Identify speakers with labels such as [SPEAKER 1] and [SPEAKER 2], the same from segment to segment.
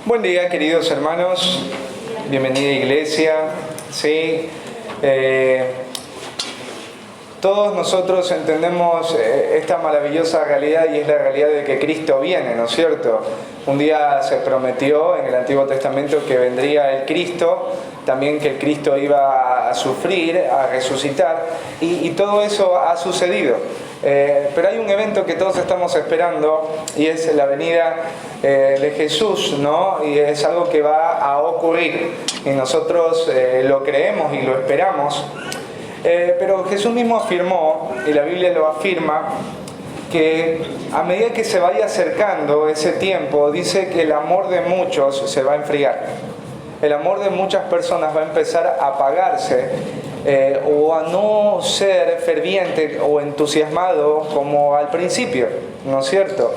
[SPEAKER 1] Buen día, queridos hermanos, bienvenida iglesia. Sí, todos nosotros entendemos esta maravillosa realidad, y es la realidad de que Cristo viene, ¿no es cierto? Un día se prometió en el Antiguo Testamento que vendría el Cristo, también que el Cristo iba a sufrir, a resucitar, y todo eso ha sucedido. Pero hay un evento que todos estamos esperando, y es la venida de Jesús, ¿no? Y es algo que va a ocurrir, y nosotros lo creemos y lo esperamos. Pero Jesús mismo afirmó, y la Biblia lo afirma, que a medida que se vaya acercando ese tiempo, dice que el amor de muchos se va a enfriar. El amor de muchas personas va a empezar a apagarse, o a no ser ferviente o entusiasmado como al principio, ¿no es cierto?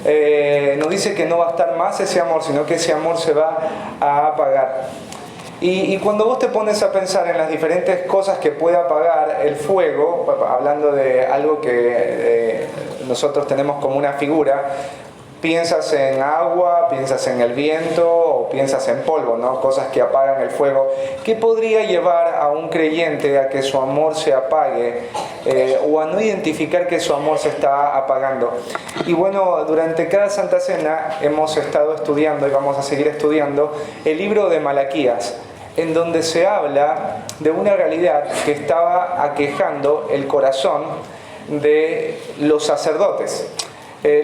[SPEAKER 1] No dice que no va a estar más ese amor, sino que ese amor se va a apagar. Y cuando vos te pones a pensar en las diferentes cosas que puede apagar el fuego, hablando de algo que nosotros tenemos como una figura, piensas en agua, piensas en el viento o piensas en polvo, ¿no? Cosas que apagan el fuego. ¿Qué podría llevar a un creyente a que su amor se apague o a no identificar que su amor se está apagando? Y bueno, durante cada Santa Cena hemos estado estudiando y vamos a seguir estudiando el libro de Malaquías, en donde se habla de una realidad que estaba aquejando el corazón de los sacerdotes.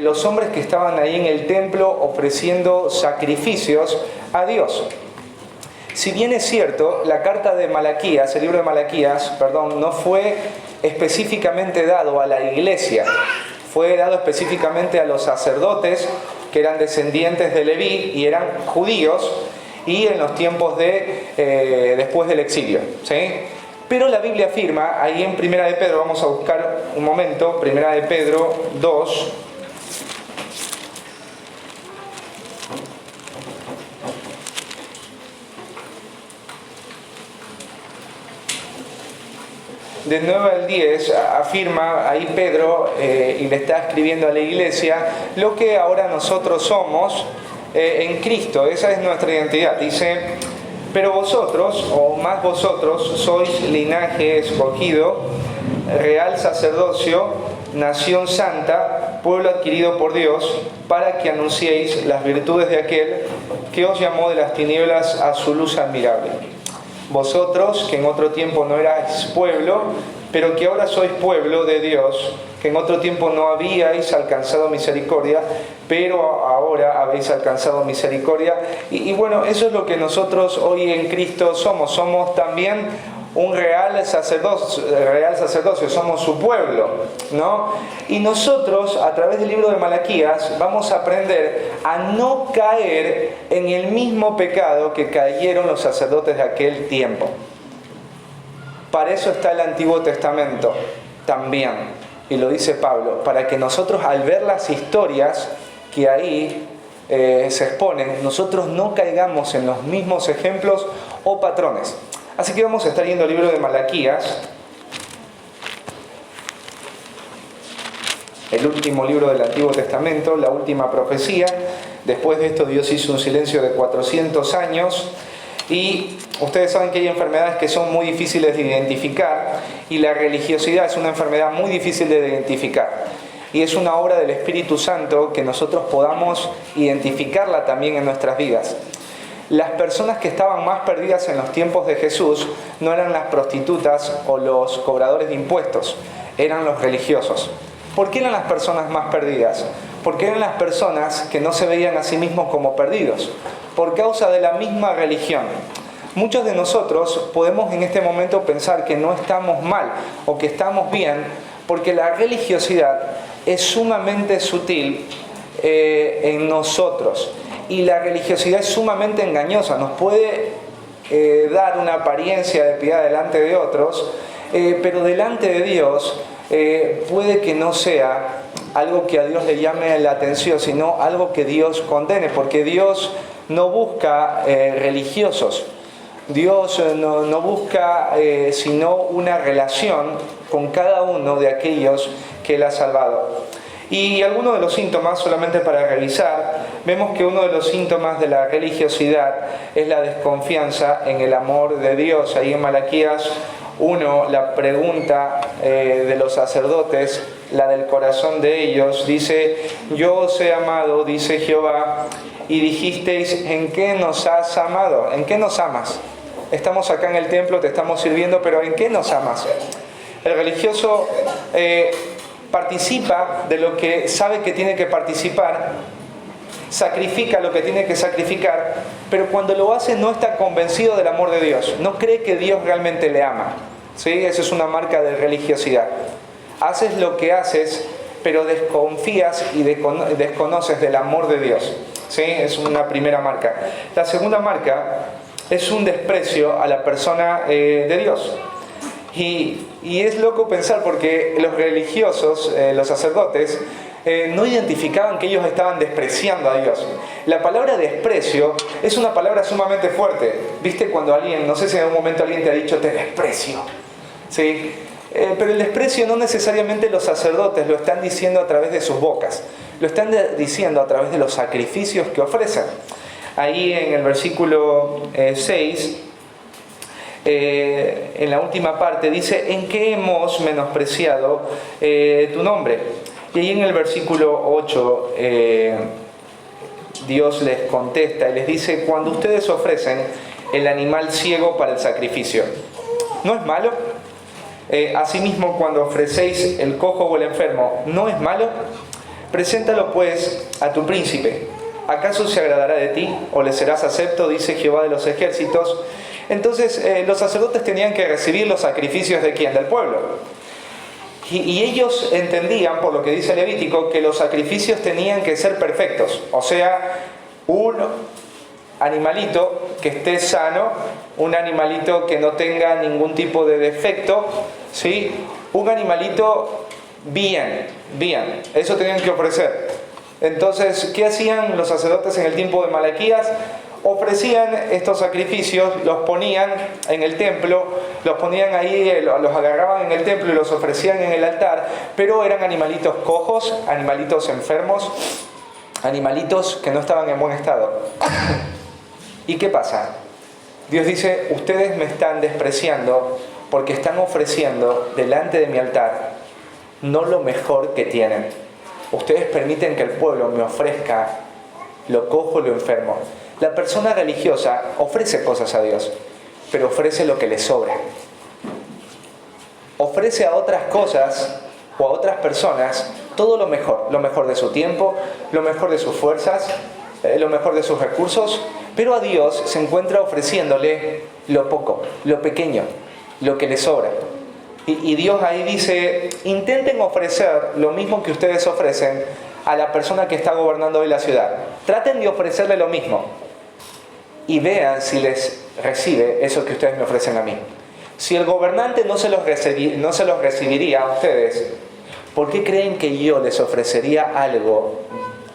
[SPEAKER 1] Los hombres que estaban ahí en el templo ofreciendo sacrificios a Dios. Si bien es cierto, la carta de Malaquías, el libro de Malaquías, no fue específicamente dado a la iglesia, fue dado específicamente a los sacerdotes que eran descendientes de Leví y eran judíos, y en los tiempos después del exilio, ¿sí? Pero la Biblia afirma, ahí en Primera de Pedro, vamos a buscar un momento, Primera de Pedro 2, del 9 al 10, afirma ahí Pedro, y le está escribiendo a la iglesia, lo que ahora nosotros somos en Cristo. Esa es nuestra identidad. Dice: pero vosotros, o más vosotros, sois linaje escogido, real sacerdocio, nación santa, pueblo adquirido por Dios, para que anunciéis las virtudes de aquel que os llamó de las tinieblas a su luz admirable. Vosotros, que en otro tiempo no erais pueblo, pero que ahora sois pueblo de Dios, que en otro tiempo no habíais alcanzado misericordia, pero ahora habéis alcanzado misericordia. Y bueno, eso es lo que nosotros hoy en Cristo somos. Somos también un real sacerdocio, somos su pueblo, ¿no? Y nosotros, a través del libro de Malaquías, vamos a aprender a no caer en el mismo pecado que cayeron los sacerdotes de aquel tiempo. Para eso está el Antiguo Testamento también, y lo dice Pablo, para que nosotros, al ver las historias que ahí se exponen, nosotros no caigamos en los mismos ejemplos o patrones. Así que vamos a estar yendo al libro de Malaquías, el último libro del Antiguo Testamento, la última profecía. Después de esto Dios hizo un silencio de 400 años, y ustedes saben que hay enfermedades que son muy difíciles de identificar, y la religiosidad es una enfermedad muy difícil de identificar. Y es una obra del Espíritu Santo que nosotros podamos identificarla también en nuestras vidas. Las personas que estaban más perdidas en los tiempos de Jesús no eran las prostitutas o los cobradores de impuestos, eran los religiosos. ¿Por qué eran las personas más perdidas? Porque eran las personas que no se veían a sí mismos como perdidos, por causa de la misma religión. Muchos de nosotros podemos en este momento pensar que no estamos mal o que estamos bien, porque la religiosidad es sumamente sutil en nosotros. Y la religiosidad es sumamente engañosa, nos puede dar una apariencia de piedad delante de otros, pero delante de Dios puede que no sea algo que a Dios le llame la atención, sino algo que Dios condene, porque Dios no busca religiosos. Dios no busca sino una relación con cada uno de aquellos que Él ha salvado. Y algunos de los síntomas, solamente para revisar, vemos que uno de los síntomas de la religiosidad es la desconfianza en el amor de Dios. Ahí en Malaquías 1, la pregunta de los sacerdotes, la del corazón de ellos, dice: yo os he amado, dice Jehová, y dijisteis: ¿en qué nos has amado? ¿En qué nos amas? Estamos acá en el templo, te estamos sirviendo, pero ¿en qué nos amas? El religioso participa de lo que sabe que tiene que participar, sacrifica lo que tiene que sacrificar, pero cuando lo hace no está convencido del amor de Dios, no cree que Dios realmente le ama. ¿Sí? Esa es una marca de religiosidad. Haces lo que haces, pero desconfías y desconoces del amor de Dios. ¿Sí? Es una primera marca. La segunda marca es un desprecio a la persona de Dios. Y es loco pensar, porque los religiosos, los sacerdotes, no identificaban que ellos estaban despreciando a Dios. La palabra desprecio es una palabra sumamente fuerte. ¿Viste cuando alguien, no sé si en algún momento alguien te ha dicho: te desprecio? ¿Sí? Pero el desprecio no necesariamente los sacerdotes lo están diciendo a través de sus bocas. Lo están diciendo a través de los sacrificios que ofrecen. Ahí en el versículo 6... en la última parte dice: ¿en qué hemos menospreciado tu nombre? Y ahí en el versículo 8 Dios les contesta y les dice: cuando ustedes ofrecen el animal ciego para el sacrificio, ¿no es malo? Asimismo, cuando ofrecéis el cojo o el enfermo, ¿no es malo? Preséntalo pues a tu príncipe. ¿Acaso se agradará de ti o le serás acepto? Dice Jehová de los ejércitos. Entonces los sacerdotes tenían que recibir los sacrificios ¿de quién? Del pueblo. Y ellos entendían, por lo que dice Levítico, que los sacrificios tenían que ser perfectos. O sea, un animalito que esté sano, un animalito que no tenga ningún tipo de defecto, ¿sí? Un animalito bien. Eso tenían que ofrecer. Entonces, ¿qué hacían los sacerdotes en el tiempo de Malaquías? Ofrecían estos sacrificios, los ponían en el templo, los ponían ahí, los agarraban en el templo y los ofrecían en el altar, pero eran animalitos cojos, animalitos enfermos, animalitos que no estaban en buen estado. ¿Y qué pasa? Dios dice: ustedes me están despreciando porque están ofreciendo delante de mi altar no lo mejor que tienen. Ustedes permiten que el pueblo me ofrezca lo cojo, lo enfermo. La persona religiosa ofrece cosas a Dios, pero ofrece lo que le sobra. Ofrece a otras cosas o a otras personas todo lo mejor de su tiempo, lo mejor de sus fuerzas, lo mejor de sus recursos, pero a Dios se encuentra ofreciéndole lo poco, lo pequeño, lo que le sobra. Y Dios ahí dice: intenten ofrecer lo mismo que ustedes ofrecen a la persona que está gobernando hoy la ciudad. Traten de ofrecerle lo mismo y vean si les recibe eso que ustedes me ofrecen a mí. Si el gobernante no se los recibiría a ustedes, ¿por qué creen que yo les ofrecería algo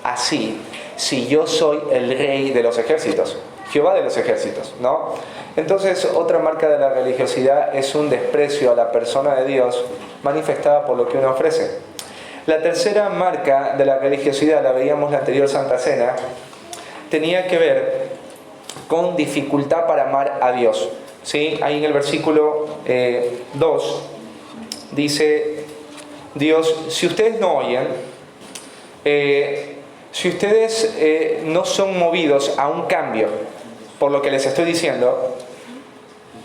[SPEAKER 1] así si yo soy el rey de los ejércitos? Jehová de los ejércitos, ¿no? Entonces, otra marca de la religiosidad es un desprecio a la persona de Dios manifestada por lo que uno ofrece. La tercera marca de la religiosidad, la veíamos en la anterior Santa Cena, tenía que ver con dificultad para amar a Dios. ¿Sí? Ahí en el versículo 2 dice Dios: si ustedes no oyen, si ustedes no son movidos a un cambio por lo que les estoy diciendo,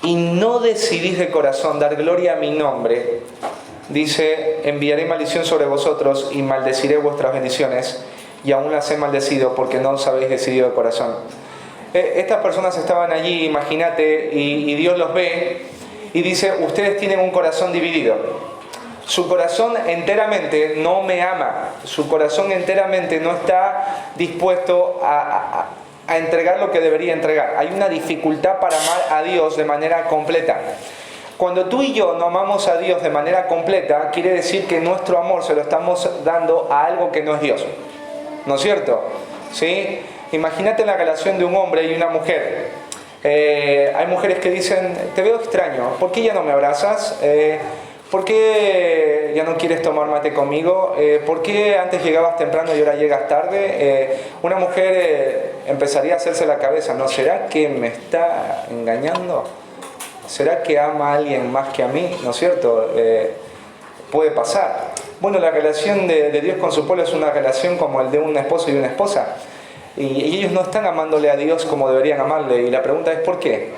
[SPEAKER 1] y no decidís de corazón dar gloria a mi nombre, dice: enviaré maldición sobre vosotros y maldeciré vuestras bendiciones, y aún las he maldecido porque no os habéis decidido de corazón. Estas personas estaban allí, imagínate, y Dios los ve y dice: ustedes tienen un corazón dividido. Su corazón enteramente no me ama, su corazón enteramente no está dispuesto a entregar lo que debería entregar. Hay una dificultad para amar a Dios de manera completa. Cuando tú y yo no amamos a Dios de manera completa, quiere decir que nuestro amor se lo estamos dando a algo que no es Dios. ¿No es cierto? ¿Sí? Imagínate la relación de un hombre y una mujer. Hay mujeres que dicen: te veo extraño, ¿por qué ya no me abrazas? ¿por qué ya no quieres tomar mate conmigo? ¿Por qué antes llegabas temprano y ahora llegas tarde? Una mujer empezaría a hacerse la cabeza, ¿no? ¿Será que me está engañando? ¿Será que ama a alguien más que a mí? ¿No es cierto? Puede pasar. Bueno, la relación de Dios con su pueblo es una relación como el de un esposo y una esposa. Y ellos no están amándole a Dios como deberían amarle. Y la pregunta es ¿por qué?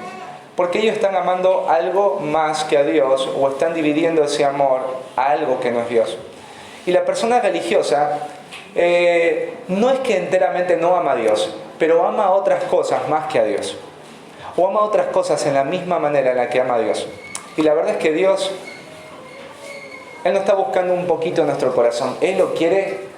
[SPEAKER 1] Porque ellos están amando algo más que a Dios o están dividiendo ese amor a algo que no es Dios. Y la persona religiosa no es que enteramente no ama a Dios, pero ama a otras cosas más que a Dios. O ama a otras cosas en la misma manera en la que ama a Dios. Y la verdad es que Dios, Él no está buscando un poquito en nuestro corazón. Él lo quiere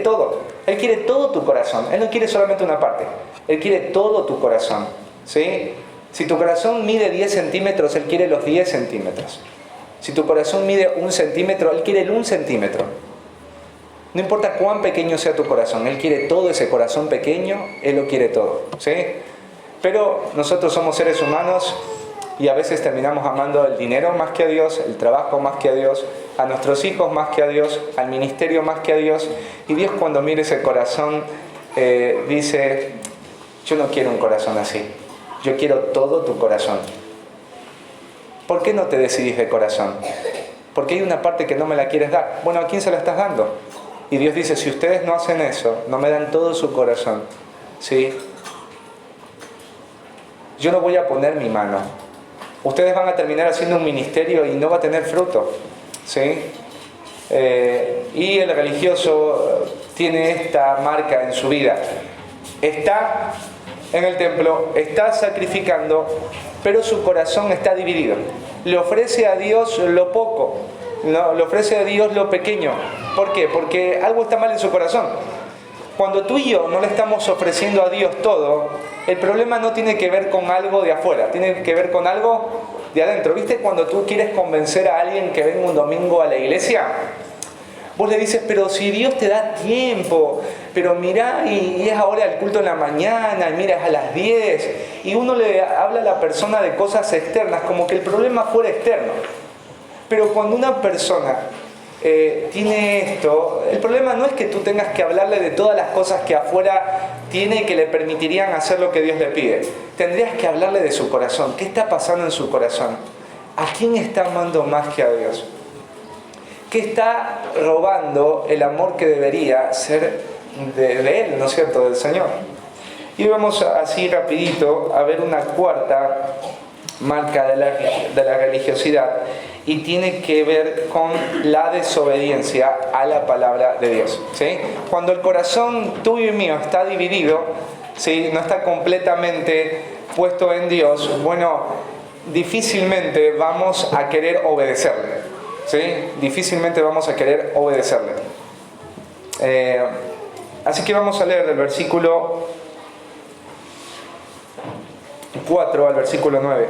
[SPEAKER 1] todo. Él quiere todo tu corazón. Él no quiere solamente una parte. Él quiere todo tu corazón. ¿Sí? Si tu corazón mide 10 centímetros, Él quiere los 10 centímetros. Si tu corazón mide 1 centímetro, Él quiere el 1 centímetro. No importa cuán pequeño sea tu corazón, Él quiere todo ese corazón pequeño, Él lo quiere todo. ¿Sí? Pero nosotros somos seres humanos y a veces terminamos amando el dinero más que a Dios, el trabajo más que a Dios, a nuestros hijos más que a Dios, al ministerio más que a Dios. Y Dios, cuando mira ese corazón, dice, yo no quiero un corazón así. Yo quiero todo tu corazón. ¿Por qué no te decidís de corazón? Porque hay una parte que no me la quieres dar. Bueno, ¿a quién se la estás dando? Y Dios dice, si ustedes no hacen eso, no me dan todo su corazón, ¿sí? Yo no voy a poner mi mano. Ustedes van a terminar haciendo un ministerio y no va a tener fruto, ¿sí? Y el religioso tiene esta marca en su vida. Está en el templo, está sacrificando, pero su corazón está dividido. Le ofrece a Dios lo poco, no, le ofrece a Dios lo pequeño. ¿Por qué? Porque algo está mal en su corazón. Cuando tú y yo no le estamos ofreciendo a Dios todo, el problema no tiene que ver con algo de afuera, tiene que ver con algo de adentro. ¿Viste cuando tú quieres convencer a alguien que venga un domingo a la iglesia? Vos le dices, pero si Dios te da tiempo, pero mirá, y es ahora el culto en la mañana, y mira, es a las 10, y uno le habla a la persona de cosas externas, como que el problema fuera externo. Pero cuando una persona tiene esto, el problema no es que tú tengas que hablarle de todas las cosas que afuera tiene y que le permitirían hacer lo que Dios le pide. Tendrías que hablarle de su corazón. ¿Qué está pasando en su corazón? ¿A quién está amando más que a Dios? ¿Qué está robando el amor que debería ser de Él, ¿no es cierto?, del Señor? Y vamos así rapidito a ver una cuarta marca de la religiosidad, y tiene que ver con la desobediencia a la palabra de Dios, ¿sí? Cuando el corazón tuyo y mío está dividido, ¿sí?, no está completamente puesto en Dios, bueno, difícilmente vamos a querer obedecerle, ¿sí? Difícilmente vamos a querer obedecerle. Así que vamos a leer del versículo 4 al versículo 9.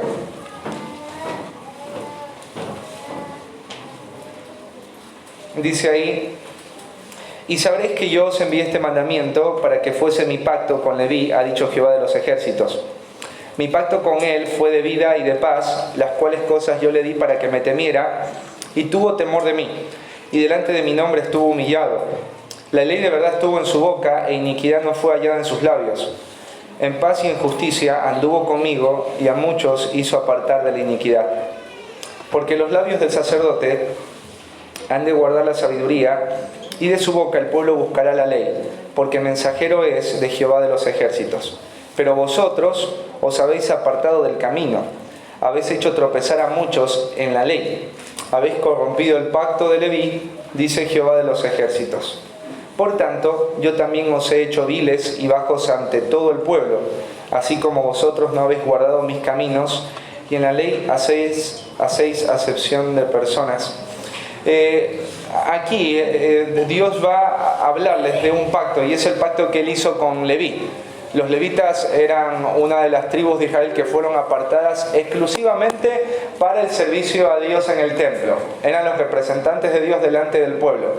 [SPEAKER 1] Dice ahí, y sabréis que yo os envié este mandamiento para que fuese mi pacto con Leví, ha dicho Jehová de los ejércitos. Mi pacto con él fue de vida y de paz, las cuales cosas yo le di para que me temiera, y tuvo temor de mí, y delante de mi nombre estuvo humillado. La ley de verdad estuvo en su boca, e iniquidad no fue hallada en sus labios. En paz y en justicia anduvo conmigo, y a muchos hizo apartar de la iniquidad. Porque los labios del sacerdote han de guardar la sabiduría, y de su boca el pueblo buscará la ley, porque mensajero es de Jehová de los ejércitos. Pero vosotros os habéis apartado del camino, habéis hecho tropezar a muchos en la ley, habéis corrompido el pacto de Leví, dice Jehová de los ejércitos. Por tanto, yo también os he hecho viles y bajos ante todo el pueblo, así como vosotros no habéis guardado mis caminos, y en la ley hacéis acepción de personas. Aquí Dios va a hablarles de un pacto, y es el pacto que él hizo con Leví. Los levitas eran una de las tribus de Israel que fueron apartadas exclusivamente para el servicio a Dios en el templo. Eran los representantes de Dios delante del pueblo.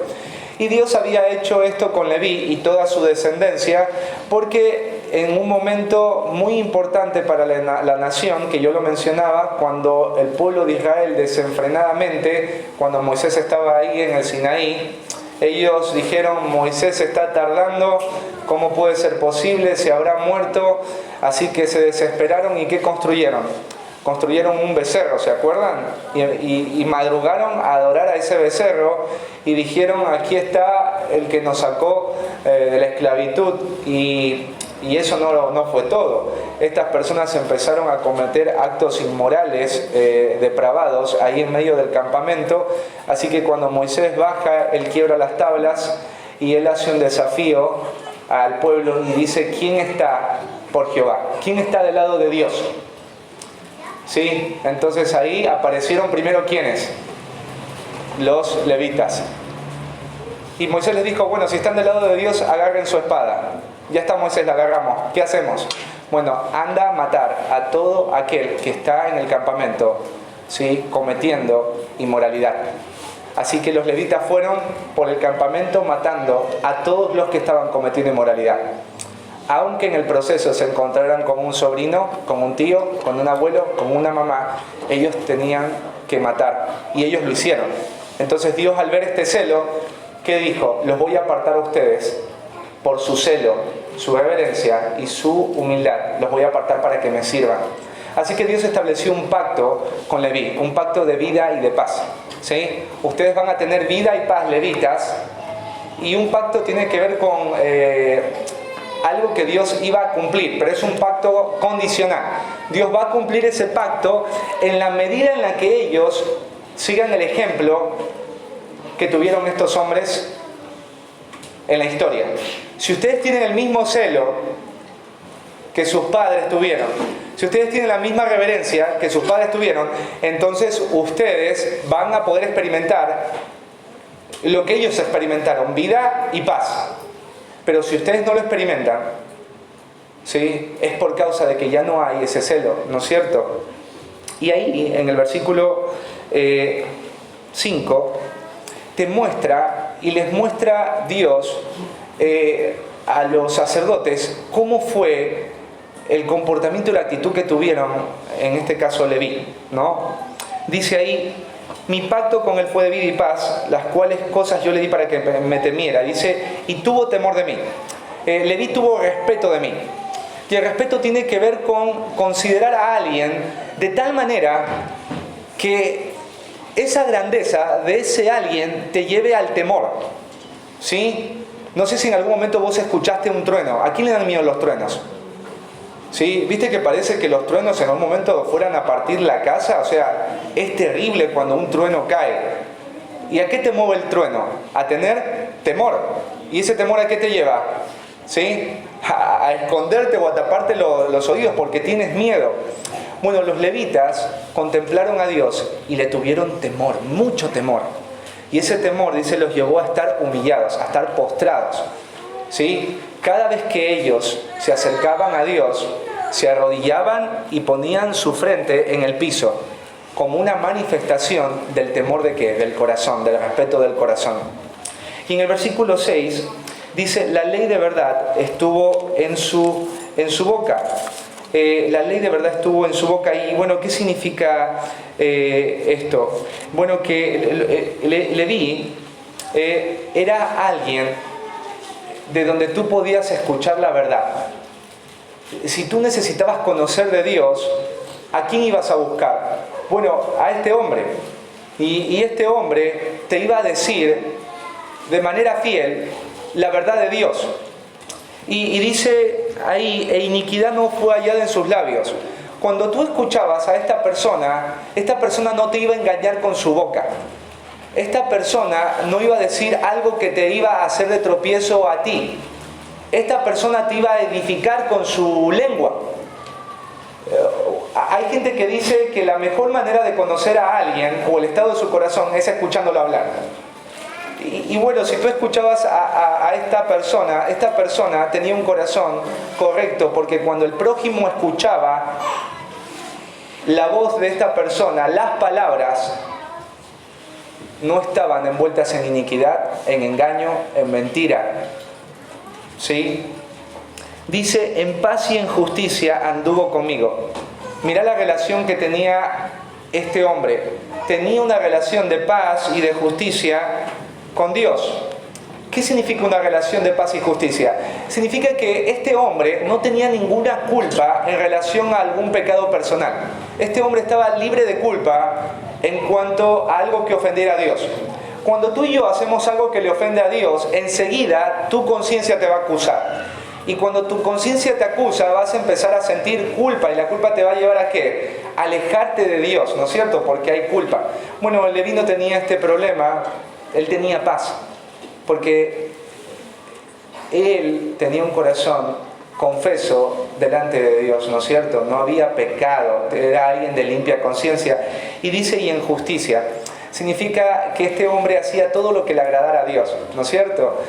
[SPEAKER 1] Y Dios había hecho esto con Leví y toda su descendencia porque en un momento muy importante para la nación, que yo lo mencionaba, cuando el pueblo de Israel desenfrenadamente, cuando Moisés estaba ahí en el Sinaí, ellos dijeron: Moisés está tardando, ¿cómo puede ser posible? Se habrá muerto. Así que se desesperaron. ¿Y qué construyeron? Construyeron un becerro, ¿se acuerdan? Y madrugaron a adorar a ese becerro y dijeron: aquí está el que nos sacó de la esclavitud. Y eso no fue todo. Estas personas empezaron a cometer actos inmorales, depravados, ahí en medio del campamento. Así que cuando Moisés baja, él quiebra las tablas y él hace un desafío al pueblo y dice: ¿quién está por Jehová? ¿Quién está del lado de Dios? ¿Sí? Entonces ahí aparecieron primero ¿quiénes? Los levitas. Y Moisés les dijo: bueno, si están del lado de Dios, agarren su espada. Ya está, Moisés, la agarramos. ¿Qué hacemos? Bueno, anda a matar a todo aquel que está en el campamento, ¿sí?, cometiendo inmoralidad. Así que los levitas fueron por el campamento matando a todos los que estaban cometiendo inmoralidad. Aunque en el proceso se encontraran con un sobrino, con un tío, con un abuelo, con una mamá, ellos tenían que matar. Y ellos lo hicieron. Entonces Dios, al ver este celo, ¿qué dijo? Los voy a apartar a ustedes por su celo, su reverencia y su humildad. Los voy a apartar para que me sirvan. Así que Dios estableció un pacto con Leví, un pacto de vida y de paz. ¿Sí? Ustedes van a tener vida y paz, levitas. Y un pacto tiene que ver con algo que Dios iba a cumplir, pero es un pacto condicional. Dios va a cumplir ese pacto en la medida en la que ellos sigan el ejemplo que tuvieron estos hombres en la historia. Si ustedes tienen el mismo celo que sus padres tuvieron, si ustedes tienen la misma reverencia que sus padres tuvieron, entonces ustedes van a poder experimentar lo que ellos experimentaron, vida y paz. Pero si ustedes no lo experimentan, ¿sí?, es por causa de que ya no hay ese celo, ¿no es cierto? Y ahí, en el versículo 5, te muestra y les muestra Dios a los sacerdotes cómo fue el comportamiento y la actitud que tuvieron, en este caso Leví, ¿no? Dice ahí: mi pacto con él fue de vida y paz, las cuales cosas yo le di para que me temiera. Dice: y tuvo temor de mí. Leví tuvo respeto de mí. Y el respeto tiene que ver con considerar a alguien de tal manera que esa grandeza de ese alguien te lleve al temor. ¿Sí? No sé si en algún momento vos escuchaste un trueno. ¿A quién le dan miedo los truenos? ¿Sí? ¿Viste que parece que los truenos en un momento fueran a partir la casa? O sea, es terrible cuando un trueno cae. ¿Y a qué te mueve el trueno? A tener temor. ¿Y ese temor a qué te lleva? ¿Sí? A esconderte o a taparte los oídos porque tienes miedo. Bueno, los levitas contemplaron a Dios y le tuvieron temor, mucho temor. Y ese temor, dice, los llevó a estar humillados, a estar postrados. ¿Sí? Cada vez que ellos se acercaban a Dios, se arrodillaban y ponían su frente en el piso, como una manifestación del temor de ¿qué? Del corazón, del respeto del corazón. Y en el versículo 6 dice: la ley de verdad estuvo en su boca. La ley de verdad estuvo en su boca. Y bueno, ¿qué significa esto? Bueno, que Leví era alguien de donde tú podías escuchar la verdad. Si tú necesitabas conocer de Dios, ¿a quién ibas a buscar? Bueno, a este hombre. Y este hombre te iba a decir de manera fiel la verdad de Dios. Y dice ahí: e iniquidad no fue hallada en sus labios. Cuando tú escuchabas a esta persona no te iba a engañar con su boca. Esta persona no iba a decir algo que te iba a hacer de tropiezo a ti. Esta persona te iba a edificar con su lengua. Hay gente que dice que la mejor manera de conocer a alguien o el estado de su corazón es escuchándolo hablar. Y bueno, si tú escuchabas a esta persona tenía un corazón correcto, porque cuando el prójimo escuchaba la voz de esta persona, las palabras no estaban envueltas en iniquidad, en engaño, en mentira. ¿Sí? Dice, en paz y en justicia anduvo conmigo. Mirá la relación que tenía este hombre. Tenía una relación de paz y de justicia con Dios. ¿Qué significa una relación de paz y justicia? Significa que este hombre no tenía ninguna culpa en relación a algún pecado personal. Este hombre estaba libre de culpa en cuanto a algo que ofendiera a Dios. Cuando tú y yo hacemos algo que le ofende a Dios, enseguida tu conciencia te va a acusar. Y cuando tu conciencia te acusa, vas a empezar a sentir culpa. ¿Y la culpa te va a llevar a qué? A alejarte de Dios, ¿no es cierto? Porque hay culpa. Bueno, el Leví no tenía este problema. Él tenía paz. Porque él tenía un corazón confeso delante de Dios, ¿no es cierto? No había pecado. Era alguien de limpia conciencia. Y dice, y en justicia. Significa que este hombre hacía todo lo que le agradara a Dios, ¿no es cierto?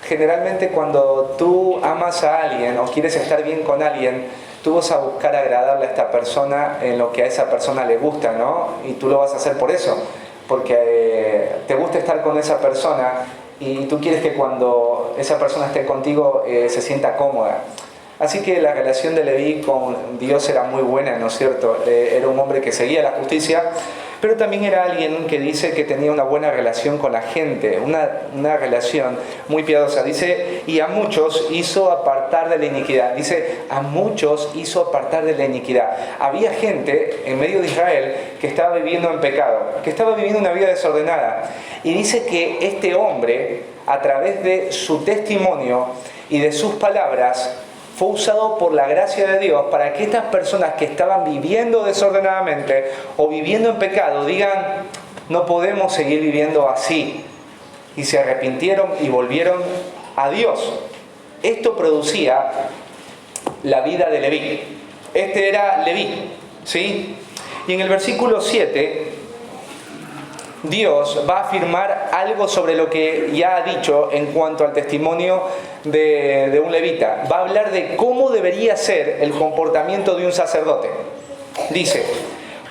[SPEAKER 1] Generalmente cuando tú amas a alguien o quieres estar bien con alguien, tú vas a buscar agradarle a esta persona en lo que a esa persona le gusta, ¿no? Y tú lo vas a hacer por eso, porque te gusta estar con esa persona y tú quieres que cuando esa persona esté contigo se sienta cómoda. Así que la relación de Leví con Dios era muy buena, ¿no es cierto? Era un hombre que seguía la justicia, pero también era alguien que dice que tenía una buena relación con la gente, una relación muy piadosa. Dice, y a muchos hizo apartar de la iniquidad. Dice, a muchos hizo apartar de la iniquidad. Había gente en medio de Israel que estaba viviendo en pecado, que estaba viviendo una vida desordenada. Y dice que este hombre, a través de su testimonio y de sus palabras, fue usado por la gracia de Dios para que estas personas que estaban viviendo desordenadamente o viviendo en pecado digan, no podemos seguir viviendo así. Y se arrepintieron y volvieron a Dios. Esto producía la vida de Leví. Este era Leví, ¿sí? Y en el versículo 7, Dios va a afirmar algo sobre lo que ya ha dicho en cuanto al testimonio de un levita. Va a hablar de cómo debería ser el comportamiento de un sacerdote. Dice,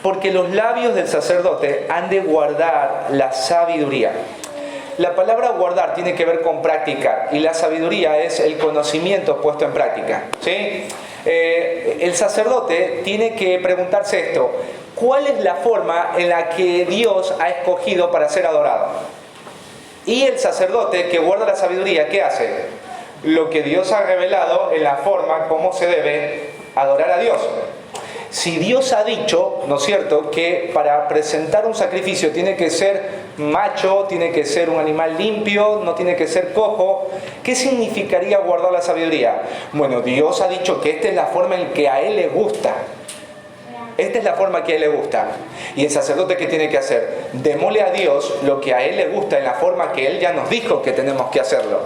[SPEAKER 1] porque los labios del sacerdote han de guardar la sabiduría. La palabra guardar tiene que ver con practicar, y la sabiduría es el conocimiento puesto en práctica, ¿sí? El sacerdote tiene que preguntarse esto: ¿cuál es la forma en la que Dios ha escogido para ser adorado? Y el sacerdote que guarda la sabiduría, ¿qué hace? Lo que Dios ha revelado en la forma como se debe adorar a Dios. Si Dios ha dicho, ¿no es cierto?, que para presentar un sacrificio tiene que ser macho, tiene que ser un animal limpio, no tiene que ser cojo, ¿qué significaría guardar la sabiduría? Bueno, Dios ha dicho que esta es la forma en que a Él le gusta. Esta es la forma que a Él le gusta. ¿Y el sacerdote qué tiene que hacer? Démosle a Dios lo que a Él le gusta en la forma que Él ya nos dijo que tenemos que hacerlo.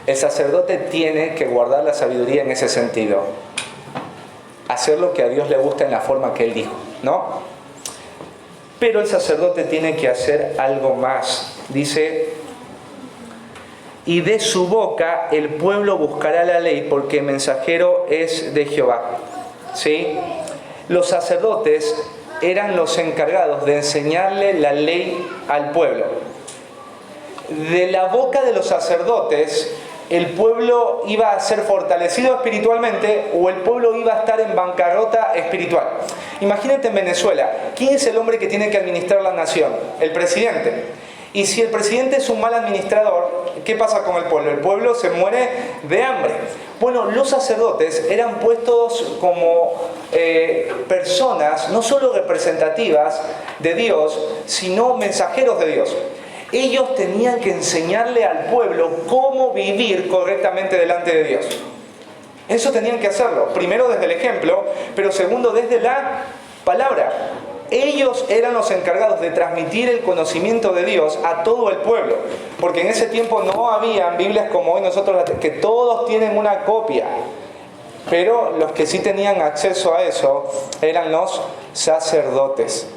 [SPEAKER 1] El sacerdote tiene que guardar la sabiduría en ese sentido. Hacer lo que a Dios le gusta en la forma que Él dijo, ¿no? Pero el sacerdote tiene que hacer algo más. Dice, y de su boca el pueblo buscará la ley, porque mensajero es de Jehová. ¿Sí? Los sacerdotes eran los encargados de enseñarle la ley al pueblo. De la boca de los sacerdotes, el pueblo iba a ser fortalecido espiritualmente o el pueblo iba a estar en bancarrota espiritual. Imagínate en Venezuela, ¿quién es el hombre que tiene que administrar la nación? El presidente. Y si el presidente es un mal administrador, ¿qué pasa con el pueblo? El pueblo se muere de hambre. Bueno, los sacerdotes eran puestos como personas no solo representativas de Dios, sino mensajeros de Dios. Ellos tenían que enseñarle al pueblo cómo vivir correctamente delante de Dios. Eso tenían que hacerlo. Primero desde el ejemplo, pero segundo desde la palabra. Ellos eran los encargados de transmitir el conocimiento de Dios a todo el pueblo. Porque en ese tiempo no habían Biblias como hoy nosotros, que todos tienen una copia. Pero los que sí tenían acceso a eso eran los sacerdotes.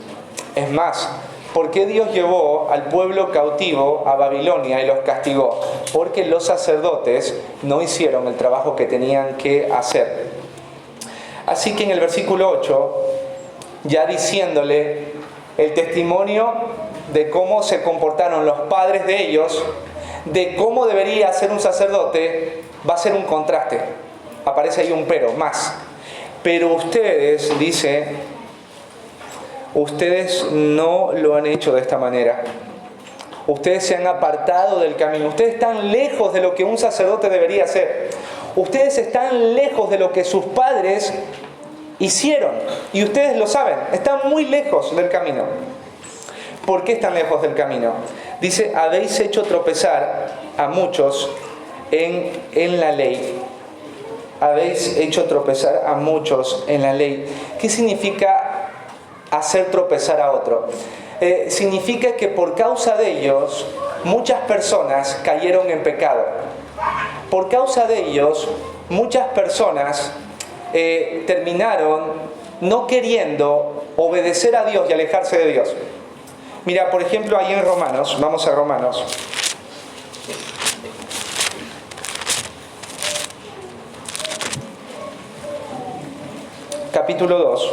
[SPEAKER 1] Es más, ¿por qué Dios llevó al pueblo cautivo a Babilonia y los castigó? Porque los sacerdotes no hicieron el trabajo que tenían que hacer. Así que en el versículo 8, ya diciéndole el testimonio de cómo se comportaron los padres de ellos, de cómo debería ser un sacerdote, va a ser un contraste. Aparece ahí un pero, más. Pero ustedes, dice, ustedes no lo han hecho de esta manera. Ustedes se han apartado del camino. Ustedes están lejos de lo que un sacerdote debería hacer. Ustedes están lejos de lo que sus padres hicieron. Y ustedes lo saben. Están muy lejos del camino. ¿Por qué están lejos del camino? Dice, habéis hecho tropezar a muchos en la ley. Habéis hecho tropezar a muchos en la ley. ¿Qué significa hacer tropezar a otro? Significa que por causa de ellos muchas personas cayeron en pecado. Por causa de ellos muchas personas terminaron no queriendo obedecer a Dios y alejarse de Dios. Mira, por ejemplo, ahí en Romanos, vamos a Romanos. Capítulo 2.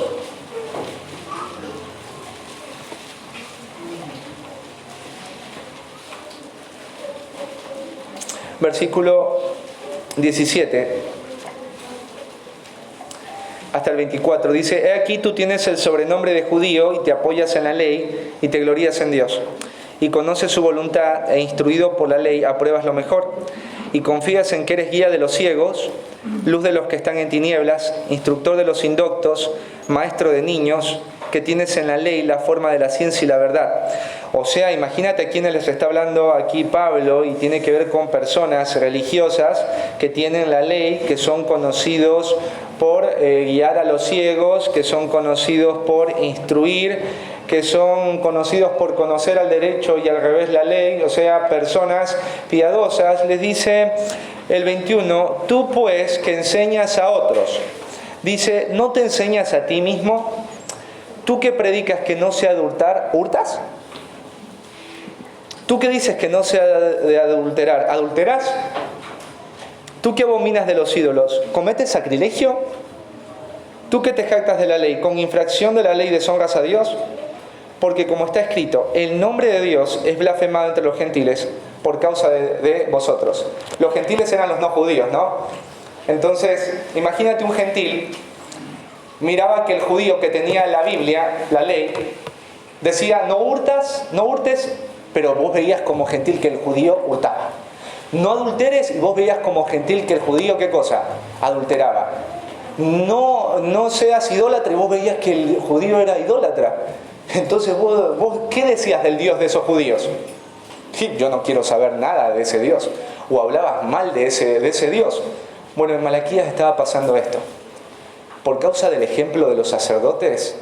[SPEAKER 1] Versículo 17 hasta el 24. Dice, he aquí tú tienes el sobrenombre de judío y te apoyas en la ley y te glorías en Dios. Y conoces su voluntad e instruido por la ley apruebas lo mejor. Y confías en que eres guía de los ciegos, luz de los que están en tinieblas, instructor de los indoctos, maestro de niños, que tienes en la ley la forma de la ciencia y la verdad. O sea, imagínate a quienes les está hablando aquí Pablo, y tiene que ver con personas religiosas que tienen la ley, que son conocidos por guiar a los ciegos, que son conocidos por instruir, que son conocidos por conocer al derecho y al revés la ley, o sea, personas piadosas. Les dice el 21, tú pues que enseñas a otros, dice, ¿no te enseñas a ti mismo? Tú que predicas que no se adulterar, ¿hurtas? Tú que dices que no se ha de adulterar, ¿adulteras? Tú que abominas de los ídolos, ¿cometes sacrilegio? Tú que te jactas de la ley, con infracción de la ley deshonras a Dios. Porque como está escrito, el nombre de Dios es blasfemado entre los gentiles por causa de vosotros. Los gentiles eran los no judíos, ¿no? Entonces, imagínate un gentil, miraba que el judío que tenía la Biblia, la ley, decía, no hurtes, pero vos veías como gentil que el judío hurtaba. No adulteres, y vos veías como gentil que el judío, ¿qué cosa? Adulteraba. No seas idólatra, y vos veías que el judío era idólatra. Entonces vos ¿qué decías del Dios de esos judíos? Yo no quiero saber nada de ese Dios. O hablabas mal de ese Dios. Bueno, en Malaquías estaba pasando esto. Por causa del ejemplo de los sacerdotes,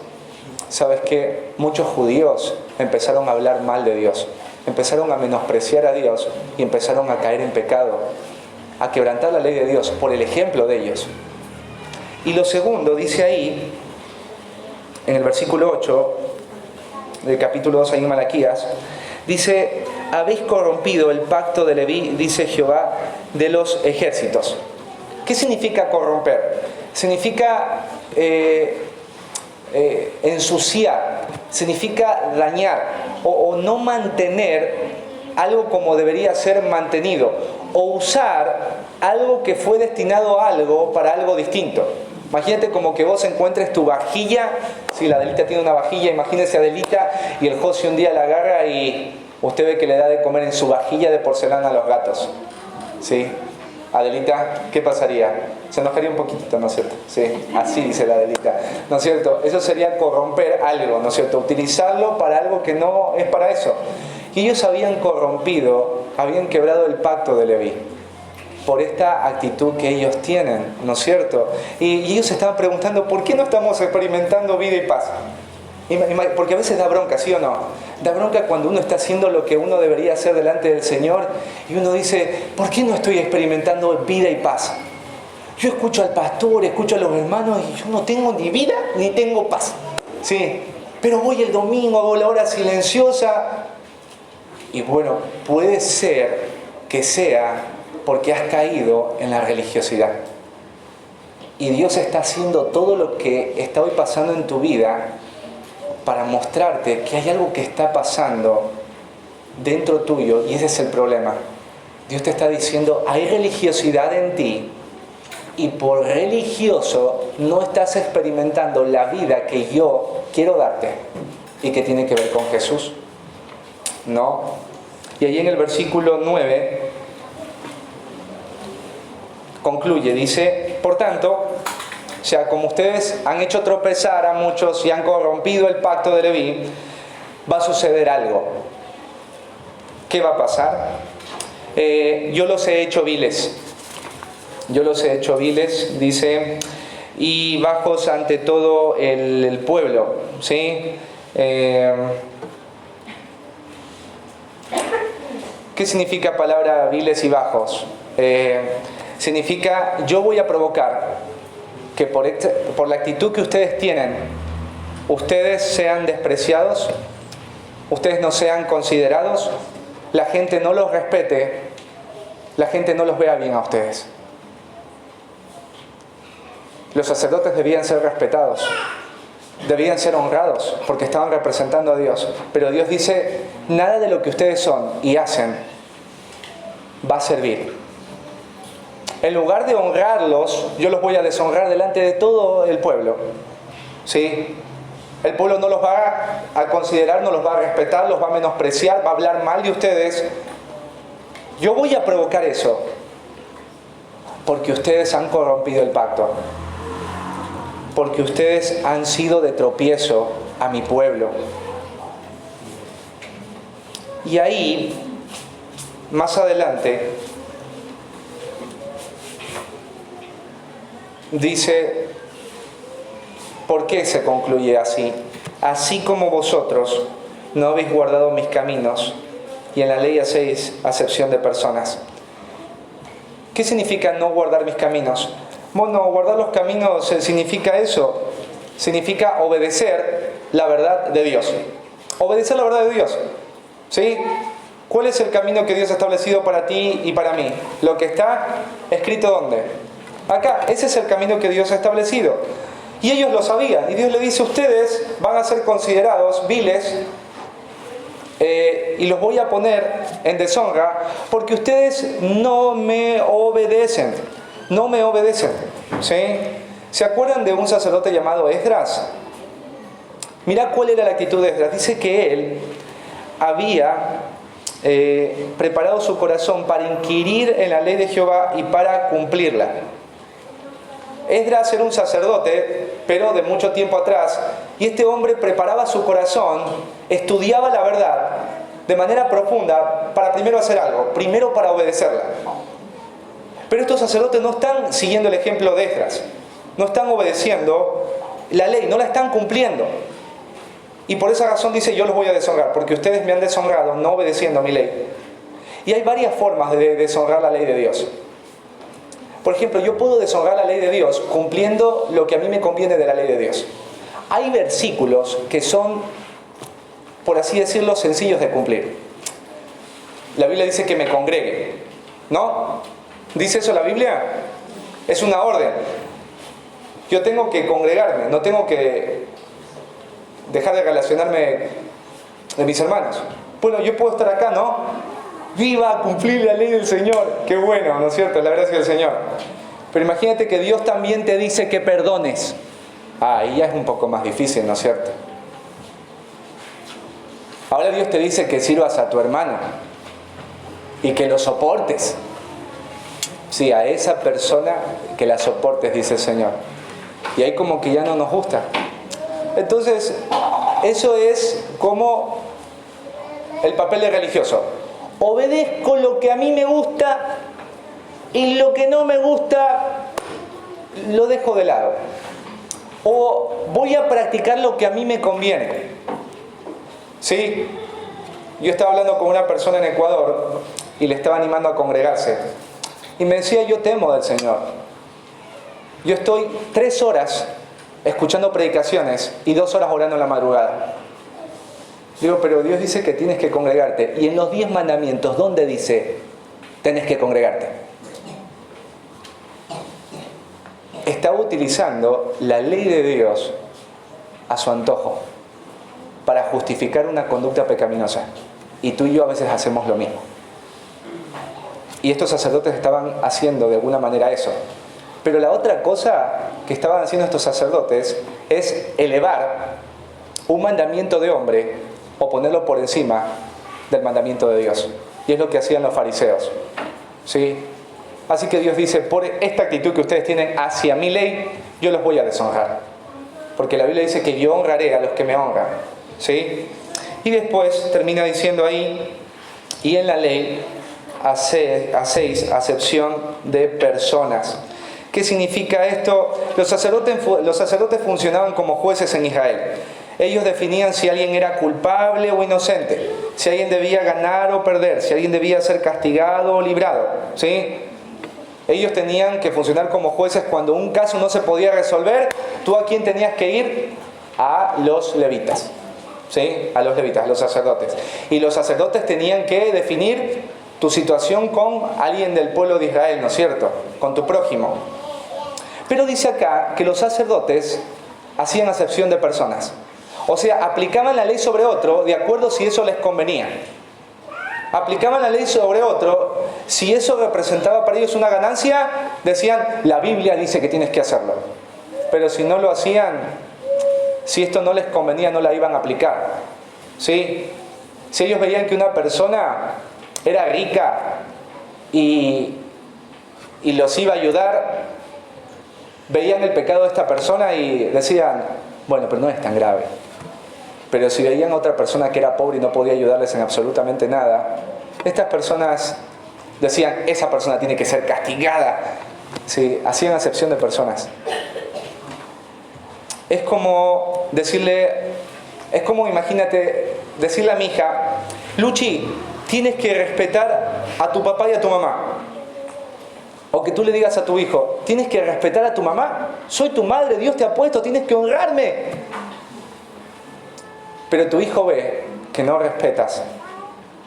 [SPEAKER 1] ¿sabes qué? Muchos judíos empezaron a hablar mal de Dios. Empezaron a menospreciar a Dios y empezaron a caer en pecado, a quebrantar la ley de Dios por el ejemplo de ellos. Y lo segundo, dice ahí, en el versículo 8 del capítulo 2 ahí en Malaquías, dice, habéis corrompido el pacto de Leví, dice Jehová, de los ejércitos. ¿Qué significa corromper? Significa ensuciar, significa dañar o no mantener algo como debería ser mantenido, o usar algo que fue destinado a algo para algo distinto. Imagínate como que vos encuentres tu vajilla, si la Adelita tiene una vajilla, imagínese a Adelita y el José un día la agarra y usted ve que le da de comer en su vajilla de porcelana a los gatos. ¿Sí? Adelita, ¿qué pasaría? Se enojaría un poquitito, ¿no es cierto? Sí, así dice la Adelita, ¿no es cierto? Eso sería corromper algo, ¿no es cierto? Utilizarlo para algo que no es para eso. Y ellos habían corrompido, habían quebrado el pacto de Leví por esta actitud que ellos tienen, ¿no es cierto? Y ellos se estaban preguntando, ¿por qué no estamos experimentando vida y paz? Porque a veces da bronca, ¿sí o no? Da bronca cuando uno está haciendo lo que uno debería hacer delante del Señor y uno dice, ¿por qué no estoy experimentando vida y paz? Yo escucho al pastor, escucho a los hermanos y yo no tengo ni vida ni tengo paz. Sí, pero voy el domingo, hago la hora silenciosa. Y bueno, puede ser que sea porque has caído en la religiosidad. Y Dios está haciendo todo lo que está hoy pasando en tu vida para mostrarte que hay algo que está pasando dentro tuyo, y ese es el problema. Dios te está diciendo, hay religiosidad en ti y por religioso no estás experimentando la vida que yo quiero darte y que tiene que ver con Jesús. No. Y ahí en el versículo 9 concluye, dice, por tanto, o sea, como ustedes han hecho tropezar a muchos y han corrompido el pacto de Leví, va a suceder algo. ¿Qué va a pasar? Yo los he hecho viles. Yo los he hecho viles, dice, y bajos ante todo el pueblo, ¿sí? ¿Qué significa palabra viles y bajos? Significa, yo voy a provocar que por la actitud que ustedes tienen, ustedes sean despreciados, ustedes no sean considerados, la gente no los respete, la gente no los vea bien a ustedes. Los sacerdotes debían ser respetados, debían ser honrados, porque estaban representando a Dios. Pero Dios dice, nada de lo que ustedes son y hacen va a servir. En lugar de honrarlos, yo los voy a deshonrar delante de todo el pueblo. ¿Sí? El pueblo no los va a considerar, no los va a respetar, los va a menospreciar, va a hablar mal de ustedes. Yo voy a provocar eso, porque ustedes han corrompido el pacto. Porque ustedes han sido de tropiezo a mi pueblo. Y ahí, más adelante, dice, ¿por qué se concluye así? Así como vosotros no habéis guardado mis caminos, y en la ley hacéis acepción de personas. ¿Qué significa no guardar mis caminos? Bueno, guardar los caminos significa eso. Significa obedecer la verdad de Dios. Obedecer la verdad de Dios. ¿Sí? ¿Cuál es el camino que Dios ha establecido para ti y para mí? Lo que está escrito ¿dónde? Acá. Ese es el camino que Dios ha establecido. Y ellos lo sabían. Y Dios le dice, ustedes van a ser considerados viles y los voy a poner en deshonra porque ustedes no me obedecen. No me obedecen. ¿Sí? ¿Se acuerdan de un sacerdote llamado Esdras? Mirá cuál era la actitud de Esdras. Dice que él había preparado su corazón para inquirir en la ley de Jehová y para cumplirla. Esdras era un sacerdote, pero de mucho tiempo atrás, y este hombre preparaba su corazón, estudiaba la verdad de manera profunda para primero hacer algo, primero para obedecerla. Pero estos sacerdotes no están siguiendo el ejemplo de Esdras, no están obedeciendo la ley, no la están cumpliendo. Y por esa razón dice, yo los voy a deshonrar, porque ustedes me han deshonrado no obedeciendo mi ley. Y hay varias formas de deshonrar la ley de Dios. Por ejemplo, yo puedo deshonrar la ley de Dios cumpliendo lo que a mí me conviene de la ley de Dios. Hay versículos que son, por así decirlo, sencillos de cumplir. La Biblia dice que me congregue, ¿no? ¿Dice eso la Biblia? Es una orden. Yo tengo que congregarme, no tengo que dejar de relacionarme de mis hermanos. Bueno, yo puedo estar acá, ¿no? Viva, cumplir la ley del Señor. Qué bueno, ¿no es cierto? La gracia del Señor. Pero imagínate que Dios también te dice que perdones. Ahí ya es un poco más difícil, ¿no es cierto? Ahora Dios te dice que sirvas a tu hermano y que lo soportes. Sí, a esa persona que la soportes, dice el Señor. Y ahí como que ya no nos gusta. Entonces, eso es como el papel de religioso. Obedezco lo que a mí me gusta y lo que no me gusta lo dejo de lado. O voy a practicar lo que a mí me conviene. ¿Sí? Yo estaba hablando con una persona en Ecuador y le estaba animando a congregarse. Y me decía, yo temo del Señor. Yo estoy 3 horas escuchando predicaciones y 2 horas orando en la madrugada. Digo, pero Dios dice que tienes que congregarte. Y en los 10 mandamientos, ¿dónde dice tenés que congregarte? Está utilizando la ley de Dios a su antojo para justificar una conducta pecaminosa. Y tú y yo a veces hacemos lo mismo. Y estos sacerdotes estaban haciendo de alguna manera eso. Pero la otra cosa que estaban haciendo estos sacerdotes es elevar un mandamiento de hombre o ponerlo por encima del mandamiento de Dios. Y es lo que hacían los fariseos, ¿sí? Así que Dios dice, por esta actitud que ustedes tienen hacia mi ley, yo los voy a deshonrar. Porque la Biblia dice que yo honraré a los que me honran, ¿sí? Y después termina diciendo ahí, y en la ley hacéis acepción de personas. ¿Qué significa esto? Los sacerdotes funcionaban como jueces en Israel. Ellos definían si alguien era culpable o inocente, si alguien debía ganar o perder, si alguien debía ser castigado o librado, ¿sí? Ellos tenían que funcionar como jueces cuando un caso no se podía resolver. ¿Tú a quién tenías que ir? A los levitas, ¿sí? A los levitas, a los sacerdotes. Y los sacerdotes tenían que definir tu situación con alguien del pueblo de Israel, ¿no es cierto? Con tu prójimo. Pero dice acá que los sacerdotes hacían acepción de personas. O sea, aplicaban la ley sobre otro de acuerdo si eso les convenía. Aplicaban la ley sobre otro, si eso representaba para ellos una ganancia, decían, la Biblia dice que tienes que hacerlo. Pero si no lo hacían, si esto no les convenía, no la iban a aplicar, ¿sí? Si ellos veían que una persona era rica y los iba a ayudar, veían el pecado de esta persona y decían, bueno, pero no es tan grave. Pero si veían a otra persona que era pobre y no podía ayudarles en absolutamente nada, estas personas decían, esa persona tiene que ser castigada. Sí, hacían acepción de personas. Es como imagínate, decirle a mi hija, Luchi, tienes que respetar a tu papá y a tu mamá. O que tú le digas a tu hijo, tienes que respetar a tu mamá. Soy tu madre, Dios te ha puesto, tienes que honrarme. Pero tu hijo ve que no respetas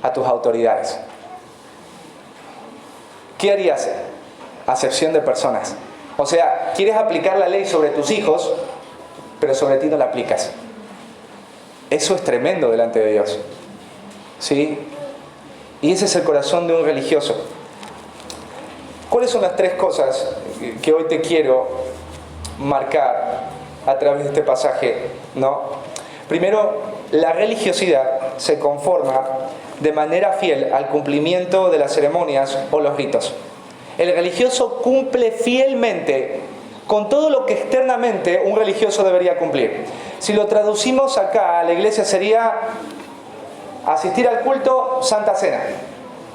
[SPEAKER 1] a tus autoridades. ¿Qué harías? Acepción de personas. O sea, quieres aplicar la ley sobre tus hijos, pero sobre ti no la aplicas. Eso es tremendo delante de Dios, ¿sí? Y ese es el corazón de un religioso. ¿Cuáles son las tres cosas que hoy te quiero marcar a través de este pasaje, ¿no? Primero, la religiosidad se conforma de manera fiel al cumplimiento de las ceremonias o los ritos. El religioso cumple fielmente con todo lo que externamente un religioso debería cumplir. Si lo traducimos acá a la iglesia sería asistir al culto, Santa Cena.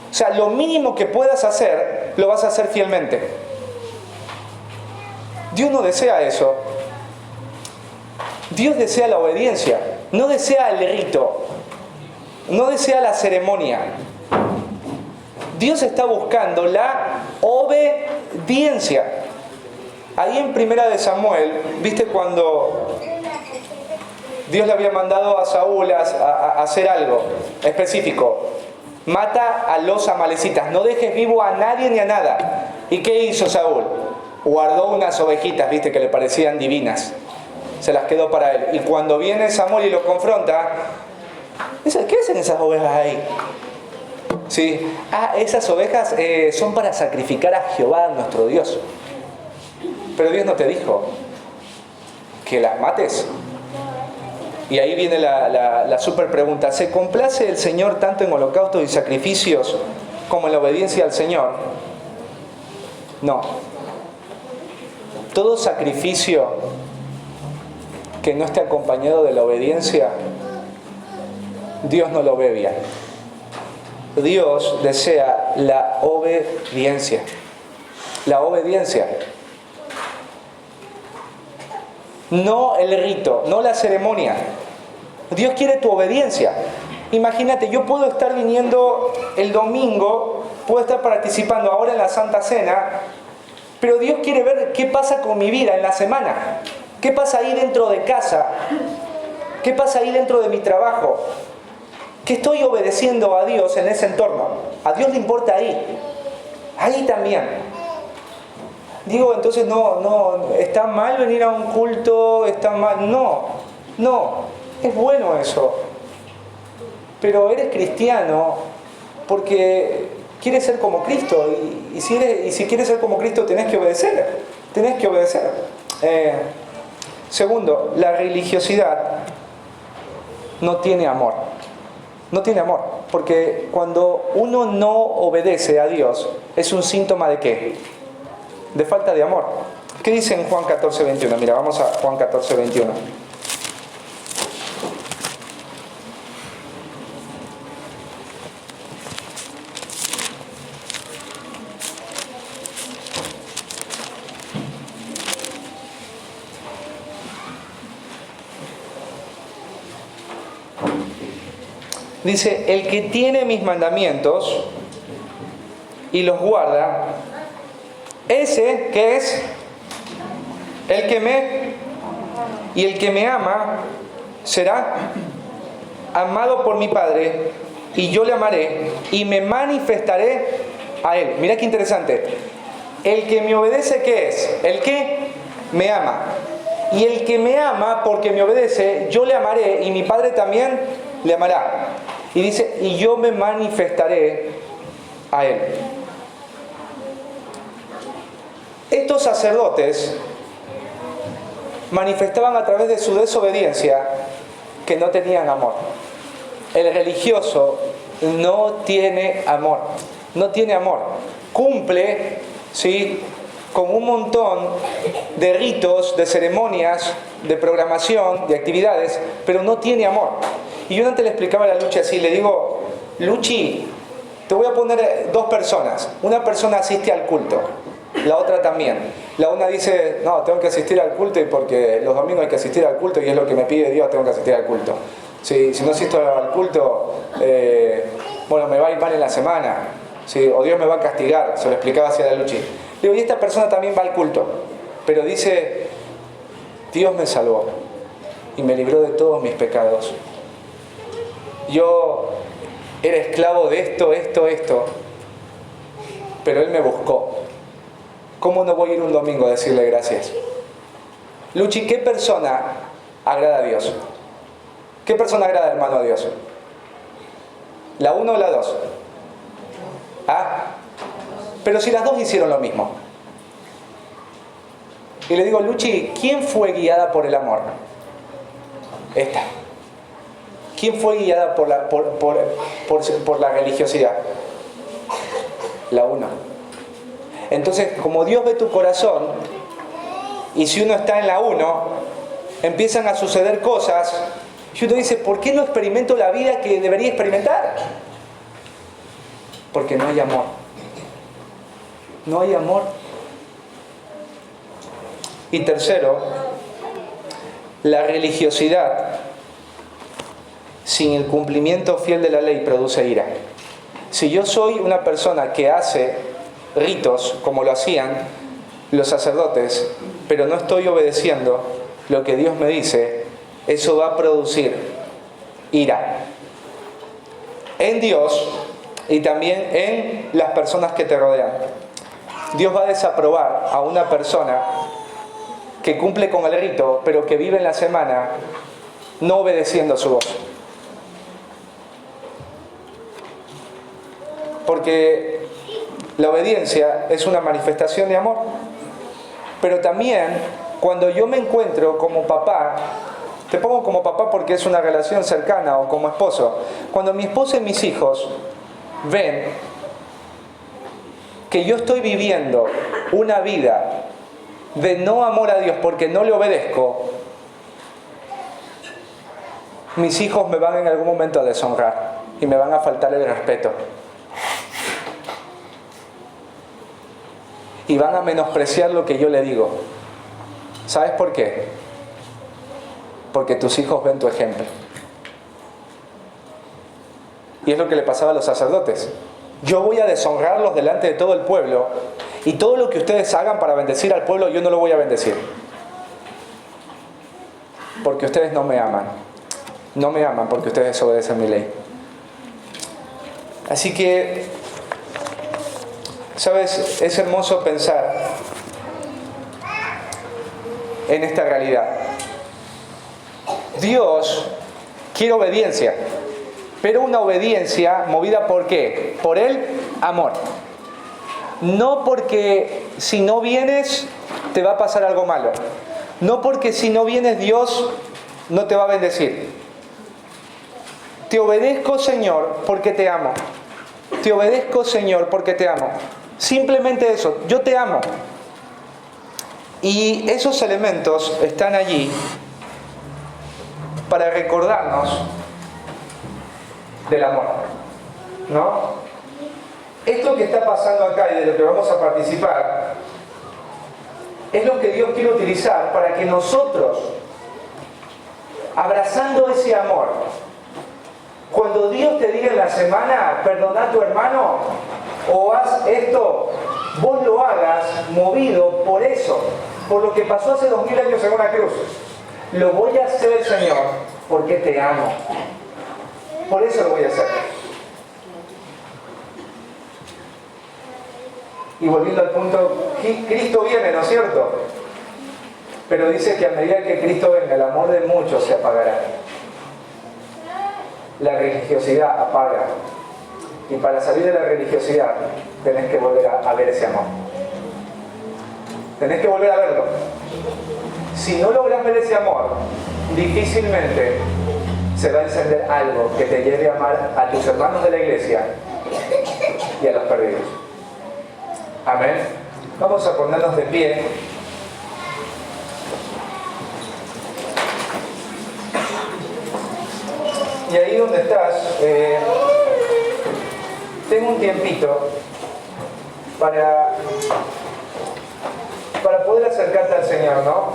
[SPEAKER 1] O sea, lo mínimo que puedas hacer, lo vas a hacer fielmente. Dios no desea eso. Dios desea la obediencia, no desea el rito, no desea la ceremonia. Dios está buscando la obediencia. Ahí en Primera de Samuel, ¿viste cuando Dios le había mandado a Saúl a hacer algo específico? Mata a los amalecitas, no dejes vivo a nadie ni a nada. ¿Y qué hizo Saúl? Guardó unas ovejitas, ¿viste? Que le parecían divinas. Se las quedó para él. Y cuando viene Samuel y lo confronta, dice, ¿qué hacen esas ovejas ahí? Sí. Esas ovejas son para sacrificar a Jehová, nuestro Dios. Pero Dios no te dijo que las mates. Y ahí viene la super pregunta. ¿Se complace el Señor tanto en holocaustos y sacrificios como en la obediencia al Señor? No. Todo sacrificio que no esté acompañado de la obediencia, Dios no lo ve bien. Dios desea la obediencia. La obediencia. No el rito, no la ceremonia. Dios quiere tu obediencia. Imagínate, yo puedo estar viniendo el domingo, puedo estar participando ahora en la Santa Cena, pero Dios quiere ver qué pasa con mi vida en la semana. ¿Qué pasa ahí dentro de casa? ¿Qué pasa ahí dentro de mi trabajo? ¿Qué estoy obedeciendo a Dios en ese entorno? A Dios le importa ahí. Ahí también. Digo, entonces no, ¿está mal venir a un culto? ¿Está mal? No, es bueno eso. Pero eres cristiano porque quieres ser como Cristo. Y si quieres ser como Cristo, tenés que obedecer. Tenés que obedecer. Segundo, la religiosidad no tiene amor. No tiene amor. Porque cuando uno no obedece a Dios, es un síntoma ¿de qué? De falta de amor. ¿Qué dice en Juan 14:21? Mira, vamos a Juan 14:21. Dice, el que tiene mis mandamientos y los guarda, ese que es el que me ama será amado por mi Padre, y yo le amaré y me manifestaré a él. Mira qué interesante. El que me obedece, ¿qué es? El que me ama. Y el que me ama porque me obedece, yo le amaré y mi Padre también le amará. Y dice, y yo me manifestaré a él. Estos sacerdotes manifestaban a través de su desobediencia que no tenían amor. El religioso no tiene amor. No tiene amor. Cumple, ¿sí?, con un montón de ritos, de ceremonias, de programación, de actividades, pero no tiene amor. Y yo antes le explicaba a la Luchi así, le digo, Luchi, te voy a poner dos personas. Una persona asiste al culto, la otra también. La una dice, no, tengo que asistir al culto y porque los domingos hay que asistir al culto y es lo que me pide Dios, tengo que asistir al culto. Si no asisto al culto, bueno, me va a ir mal en la semana, ¿sí? O Dios me va a castigar, se lo explicaba hacia la Luchi. Le digo, y esta persona también va al culto, pero dice, Dios me salvó y me libró de todos mis pecados. Yo era esclavo de esto, pero Él me buscó. ¿Cómo no voy a ir un domingo a decirle gracias? Luchi, ¿qué persona agrada a Dios? ¿Qué persona agrada, hermano, a Dios? ¿La 1 o la 2? ¿Ah? Pero si las dos hicieron lo mismo. Y le digo, Luchi, ¿quién fue guiada por el amor? Esta. ¿Quién fue guiada por la religiosidad? La 1. Entonces, como Dios ve tu corazón, y si uno está en la 1, empiezan a suceder cosas, y uno dice, ¿por qué no experimento la vida que debería experimentar? Porque no hay amor. No hay amor. Y tercero, la religiosidad sin el cumplimiento fiel de la ley produce ira. Si yo soy una persona que hace ritos como lo hacían los sacerdotes, pero no estoy obedeciendo lo que Dios me dice, eso va a producir ira en Dios y también en las personas que te rodean. Dios va a desaprobar a una persona que cumple con el rito, pero que vive en la semana no obedeciendo su voz. Porque la obediencia es una manifestación de amor. Pero también, cuando yo me encuentro como papá, te pongo como papá porque es una relación cercana, o como esposo, cuando mi esposa y mis hijos ven que yo estoy viviendo una vida de no amor a Dios porque no le obedezco, mis hijos me van en algún momento a deshonrar y me van a faltar el respeto. Y van a menospreciar lo que yo le digo. ¿Sabes por qué? Porque tus hijos ven tu ejemplo. Y es lo que le pasaba a los sacerdotes. Yo voy a deshonrarlos delante de todo el pueblo y todo lo que ustedes hagan para bendecir al pueblo yo no lo voy a bendecir. Porque ustedes no me aman. No me aman porque ustedes desobedecen mi ley. Así que, ¿sabes? Es hermoso pensar en esta realidad. Dios quiere obediencia, pero una obediencia movida ¿por qué? Por el amor. No porque si no vienes te va a pasar algo malo. No porque si no vienes Dios no te va a bendecir. Te obedezco, Señor, porque te amo. Te obedezco, Señor, porque te amo. Simplemente eso, yo te amo. Y esos elementos están allí para recordarnos del amor, ¿no? Esto que está pasando acá y de lo que vamos a participar es lo que Dios quiere utilizar para que nosotros, abrazando ese amor, cuando Dios te diga en la semana, perdona a tu hermano o haz esto, vos lo hagas movido por eso, por lo que pasó hace 2000 años en una cruz. Lo voy a hacer, Señor, porque te amo. Por eso lo voy a hacer. Y volviendo al punto, Cristo viene, ¿no es cierto? Pero dice que a medida que Cristo venga, el amor de muchos se apagará. La religiosidad apaga. Y para salir de la religiosidad, tenés que volver a ver ese amor. Tenés que volver a verlo. Si no lográs ver ese amor, difícilmente se va a encender algo que te lleve a amar a tus hermanos de la iglesia y a los perdidos. Amén. Vamos a ponernos de pie. Y ahí donde estás, tengo un tiempito para poder acercarte al Señor, ¿no?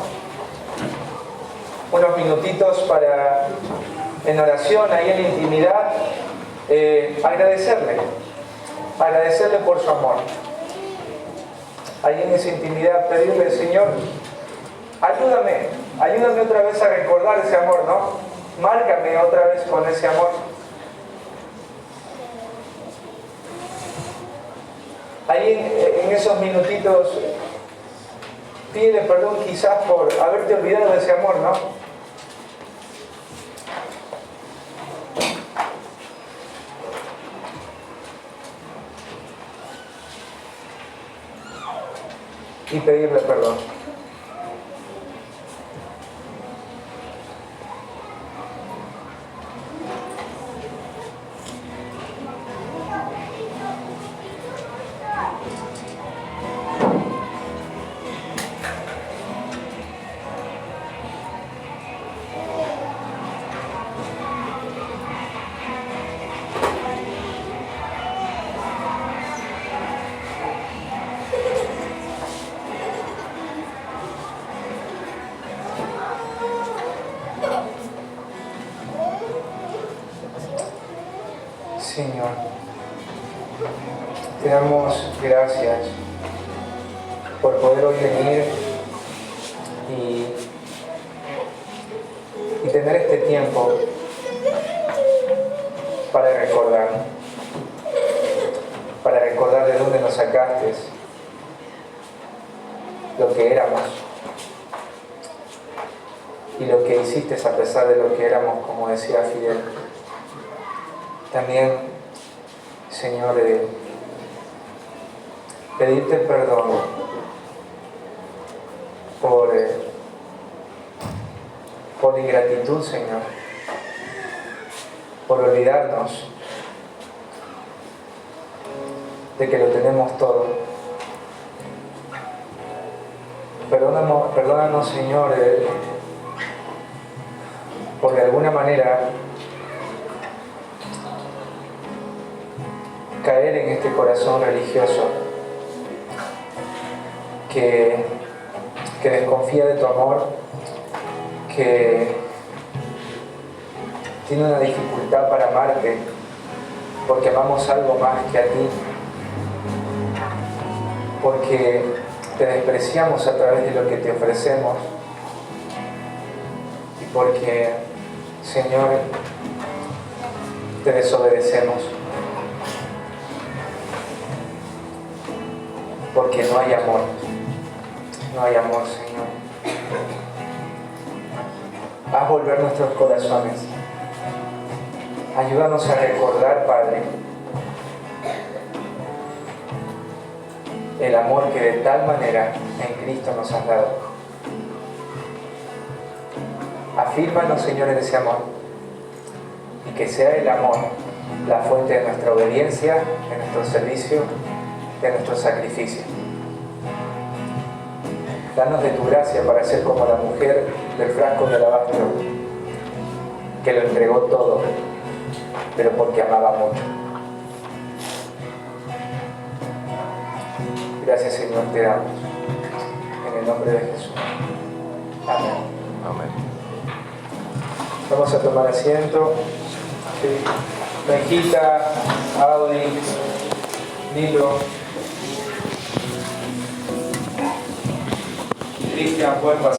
[SPEAKER 1] Unos minutitos para, en oración, ahí en la intimidad, agradecerle por su amor. Ahí en esa intimidad pedirle, Señor, ayúdame otra vez a recordar ese amor, ¿no? Márcame otra vez con ese amor. Ahí en esos minutitos, pídele perdón quizás por haberte olvidado de ese amor, ¿no? Y pedirle perdón. Señor, te damos gracias por poder hoy venir y tener este tiempo para recordar de dónde nos sacaste, lo que éramos y lo que hiciste a pesar de lo que éramos, como decía Fidel. También, Señor, pedirte perdón por la ingratitud, Señor, por olvidarnos de que lo tenemos todo. Perdónanos, Señor, por de alguna manera caer en este corazón religioso que desconfía de tu amor, que tiene una dificultad para amarte porque amamos algo más que a ti, porque te despreciamos a través de lo que te ofrecemos y porque, Señor, te desobedecemos. Porque no hay amor, Señor. Haz volver nuestros corazones. Ayúdanos a recordar, Padre, el amor que de tal manera en Cristo nos has dado. Afírmanos, Señor, en ese amor, y que sea el amor la fuente de nuestra obediencia, de nuestro servicio, de nuestro sacrificio. Danos de tu gracia para ser como la mujer del frasco de alabastro, que lo entregó todo, pero porque amaba mucho. Gracias, Señor, te damos. En el nombre de Jesús. Amén.
[SPEAKER 2] Amén.
[SPEAKER 1] Vamos a tomar asiento. Sí. Benjita, Audi, Nilo, Cristian, pueden pasar.